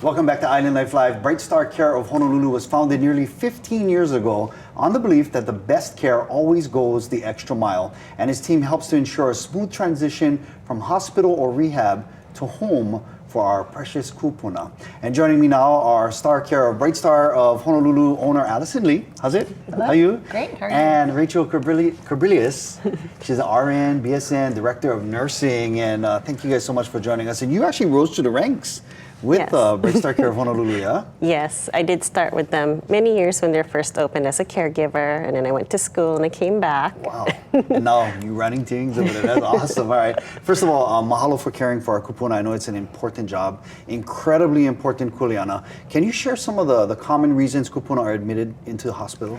Welcome back to Island Life Live. Bright Star Care of Honolulu was founded nearly 15 years ago on the belief that the best care always goes the extra mile, and his team helps to ensure a smooth transition from hospital or rehab to home for our precious kupuna. And joining me now are Star Care of Bright Star of Honolulu owner Allison Lee. How's it? Hello. How are you? Great, how are you? And Rachel Corbelius. She's an RN, BSN, Director of Nursing, and thank you guys so much for joining us. And you actually rose to the ranks with Yes. Bright Star Care of Honolulu, yeah? Yes, I did start with them many years when they're first opened as a caregiver, and then I went to school and I came back. Wow. And now you running things over there. That's awesome. All right. First of all, mahalo for caring for our kupuna. I know it's an important job, incredibly important kuleana. Can you share some of the common reasons kupuna are admitted into the hospital?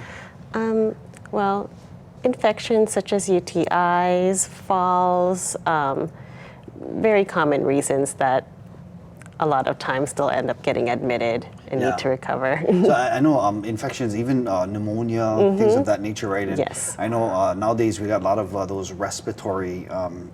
Well, infections such as UTIs, falls, very common reasons that a lot of times they'll end up getting admitted and Yeah. need to recover. So I know infections, even pneumonia, things of that nature, right? And Yes. I know nowadays we got a lot of those respiratory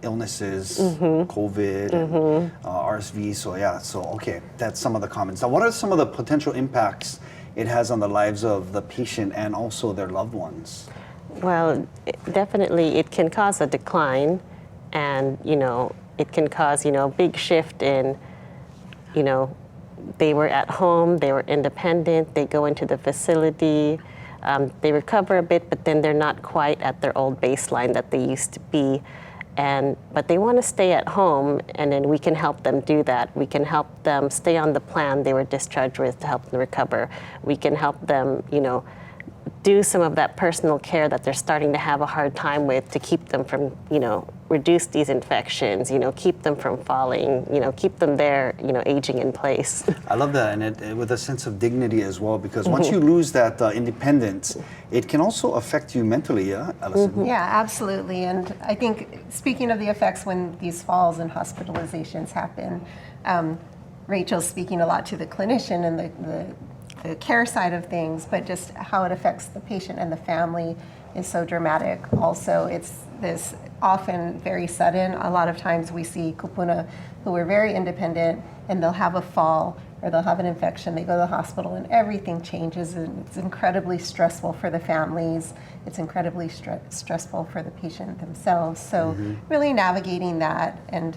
illnesses, COVID, and, RSV. So yeah, so okay, that's some of the comments. Now, what are some of the potential impacts it has on the lives of the patient and also their loved ones? Well, definitely it can cause a decline, and it can cause big shift in they were at home, they were independent, they go into the facility, they recover a bit, but then they're not quite at their old baseline that they used to be. But they want to stay at home, and then we can help them do that. We can help them stay on the plan they were discharged with to help them recover. We can help them, do some of that personal care that they're starting to have a hard time with to keep them from, reduce these infections, keep them from falling, keep them there, aging in place. I love that, and it with a sense of dignity as well, because once you lose that independence, it can also affect you mentally, yeah, Allison? Yeah, absolutely. And I think, speaking of the effects when these falls and hospitalizations happen, Rachel's speaking a lot to the clinician and the care side of things, but just how it affects the patient and the family is so dramatic. Also, it's this often very sudden. A lot of times we see kupuna who are very independent, and they'll have a fall or they'll have an infection, they go to the hospital and everything changes, and it's incredibly stressful for the families. It's incredibly stressful for the patient themselves. So really navigating that and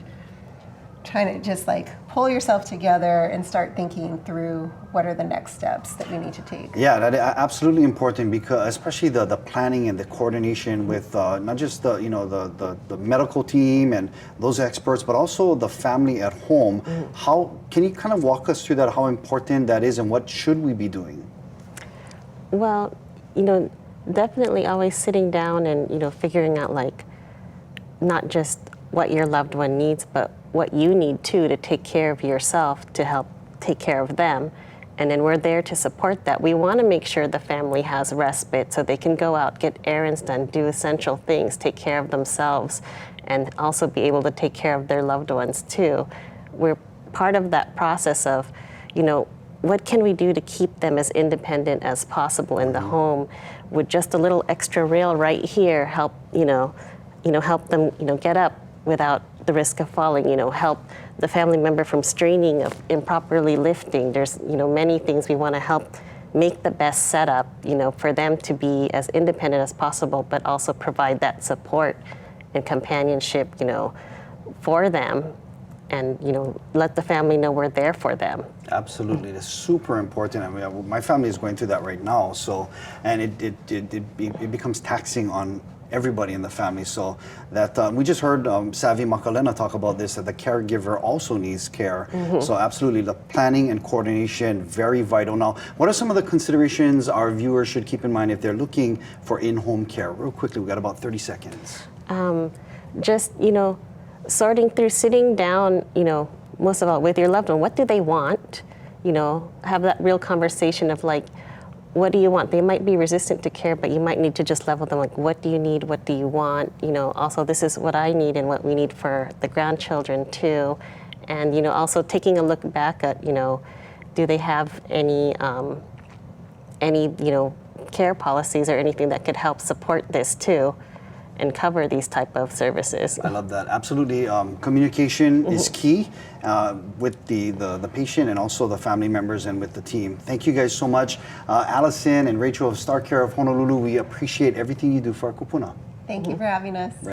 trying to just pull yourself together and start thinking through what are the next steps that we need to take. Yeah, that is absolutely important, because especially the planning and the coordination with not just the medical team and those experts, but also the family at home. How can you kind of walk us through that? How important that is, and what should we be doing? Well, definitely always sitting down and figuring out not just what your loved one needs, but what you need too to take care of yourself, to help take care of them. And then we're there to support that. We want to make sure the family has respite so they can go out, get errands done, do essential things, take care of themselves, and also be able to take care of their loved ones too. We're part of that process of, what can we do to keep them as independent as possible in the home? Would just a little extra rail right here help, help them, get up without the risk of falling, help the family member from straining, of improperly lifting. There's, many things we want to help make the best setup, for them to be as independent as possible, but also provide that support and companionship, for them, and, let the family know we're there for them. Absolutely, it's super important. I mean, my family is going through that right now, so, and it becomes taxing on everybody in the family. So that we just heard Savi Makalena talk about this, that the caregiver also needs care. So absolutely, the planning and coordination, very vital. Now, what are some of the considerations our viewers should keep in mind if they're looking for in-home care? Real quickly, we got about 30 seconds. Just, sorting through, sitting down, most of all with your loved one, what do they want? Have that real conversation of what do you want? They might be resistant to care, but you might need to just level them, what do you need? What do you want? Also, this is what I need and what we need for the grandchildren too. And, also taking a look back at, do they have any care policies or anything that could help support this too? and cover these type of services. I love that. Absolutely. Communication is key with the patient and also the family members and with the team. Thank you guys so much. Allison and Rachel of Star Care of Honolulu, we appreciate everything you do for our kupuna. Thank you for having us.